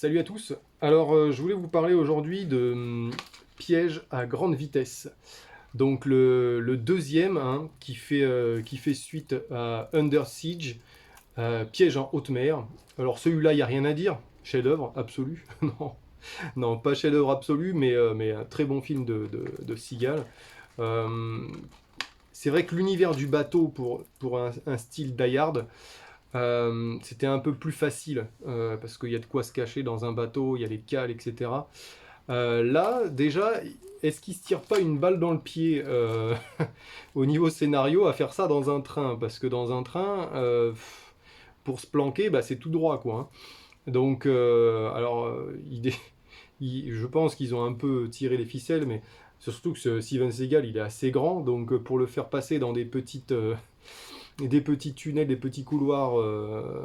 Salut à tous. Alors, je voulais vous parler aujourd'hui de Piège à grande vitesse. Donc le deuxième, hein, qui fait suite à Under Siege, Piège en haute mer. Alors celui-là, il n'y a rien à dire. Chef-d'œuvre absolu. Non, non, pas chef-d'œuvre absolu, mais un très bon film de Seagal. Euh, c'est vrai que l'univers du bateau pour un style Die Hard, c'était un peu plus facile, parce qu'il y a de quoi se cacher dans un bateau, il y a les cales, etc. Là, déjà, est-ce qu'il se tire pas une balle dans le pied au niveau scénario à faire ça dans un train? Parce que dans un train, pour se planquer, bah, c'est tout droit, quoi, hein. Donc, je pense qu'ils ont un peu tiré les ficelles, mais c'est surtout que Steven Seagal, il est assez grand, donc pour le faire passer dans des petits tunnels, des petits couloirs,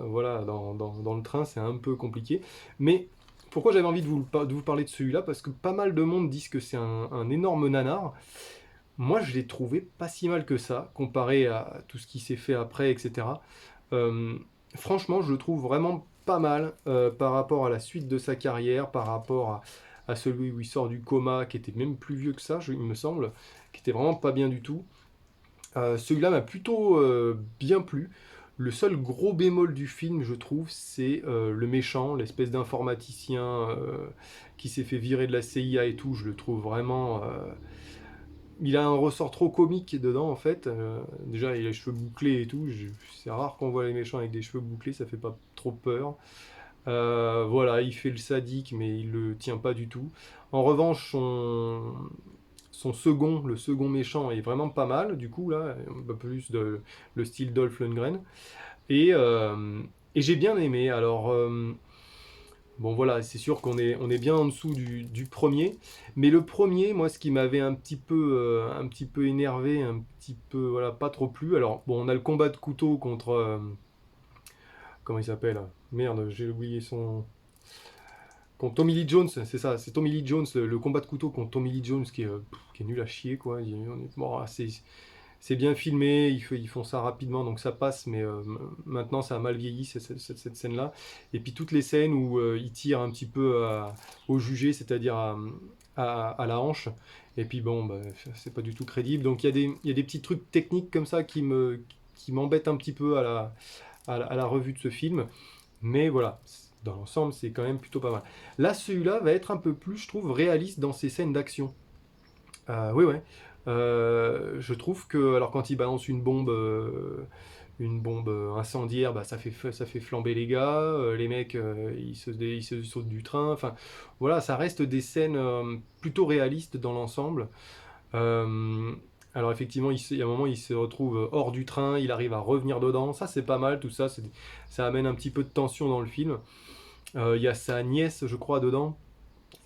voilà, dans le train, c'est un peu compliqué. Mais pourquoi j'avais envie de vous parler de celui-là? Parce que pas mal de monde disent que c'est un énorme nanar. Moi, je l'ai trouvé pas si mal que ça, comparé à tout ce qui s'est fait après, etc. Euh, Franchement, je le trouve vraiment pas mal par rapport à la suite de sa carrière, par rapport à celui où il sort du coma, qui était même plus vieux que ça, il me semble, qui était vraiment pas bien du tout. Celui-là m'a plutôt bien plu. Le seul gros bémol du film, je trouve, c'est le méchant, l'espèce d'informaticien qui s'est fait virer de la CIA et tout. Je le trouve vraiment. Il a un ressort trop comique dedans, en fait. Déjà, il a les cheveux bouclés et tout. C'est rare qu'on voit les méchants avec des cheveux bouclés, ça fait pas trop peur. Voilà, il fait le sadique, mais il le tient pas du tout. En revanche, son second, le second méchant est vraiment pas mal, du coup, là, un peu plus de le style Dolph Lundgren. Et, euh, et j'ai bien aimé. Alors, bon, voilà, c'est sûr on est bien en dessous du premier. Mais le premier, moi, ce qui m'avait un petit peu énervé, un petit peu, voilà, pas trop plu. Alors, bon, on a le combat de couteau contre. Comment il s'appelle? Merde, j'ai oublié son. Contre Tommy Lee Jones, c'est ça, c'est Tommy Lee Jones, le combat de couteau contre Tommy Lee Jones qui est nul à chier, quoi. Bon, c'est bien filmé, ils font ça rapidement, donc ça passe, mais maintenant ça a mal vieilli, cette scène-là. Et puis toutes les scènes où ils tirent un petit peu au jugé, c'est-à-dire à la hanche, et puis bon, bah, c'est pas du tout crédible. Donc il y a des petits trucs techniques comme ça qui m'embêtent un petit peu à la revue de ce film. Mais voilà, dans l'ensemble, c'est quand même plutôt pas mal. Là, celui-là va être un peu plus, je trouve, réaliste dans ses scènes d'action. Oui, ouais. Je trouve que, alors quand il balance une bombe incendiaire, bah, ça fait flamber les gars. Les mecs, ils se sautent du train. Enfin, voilà, ça reste des scènes plutôt réalistes dans l'ensemble. Euh, alors effectivement, il y a un moment, il se retrouve hors du train, il arrive à revenir dedans. Ça, c'est pas mal, tout ça. Ça amène un petit peu de tension dans le film. Il y a sa nièce, je crois, dedans,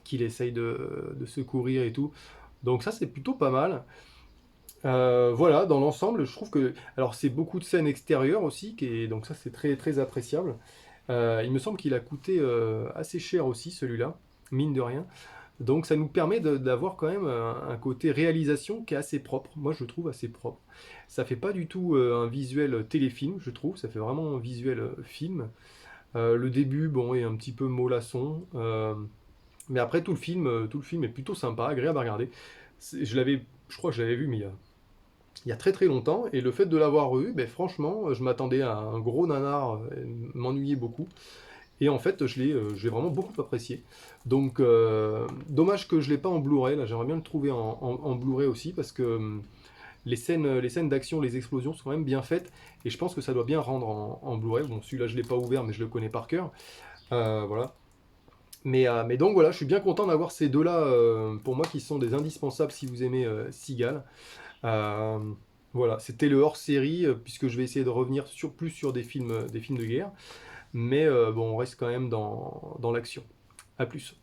qu'il essaye de secourir et tout. Donc ça, c'est plutôt pas mal. Voilà, dans l'ensemble, je trouve que... Alors, c'est beaucoup de scènes extérieures aussi, donc ça, c'est très, très appréciable. Il me semble qu'il a coûté assez cher aussi, celui-là, mine de rien. Donc ça nous permet d'avoir quand même un côté réalisation qui est assez propre. Moi, je le trouve assez propre. Ça fait pas du tout un visuel téléfilm, je trouve. Ça fait vraiment un visuel film. Le début, bon, est un petit peu mollasson. Mais après, tout le film est plutôt sympa, agréable à regarder. Je crois que je l'avais vu, mais il y a très très longtemps. Et le fait de l'avoir revu, ben, franchement, je m'attendais à un gros nanar, m'ennuyer beaucoup. Et en fait, je l'ai vraiment beaucoup apprécié. Donc, dommage que je ne l'ai pas en Blu-ray. Là, j'aimerais bien le trouver en Blu-ray aussi parce que les scènes d'action, les explosions sont quand même bien faites. Et je pense que ça doit bien rendre en Blu-ray. Bon, celui-là, je ne l'ai pas ouvert, mais je le connais par cœur. Voilà. Mais donc voilà, je suis bien content d'avoir ces deux-là pour moi qui sont des indispensables si vous aimez Seagal. Euh, voilà, c'était le hors-série puisque je vais essayer de revenir plus sur des films de guerre. Mais bon, on reste quand même dans l'action. A plus.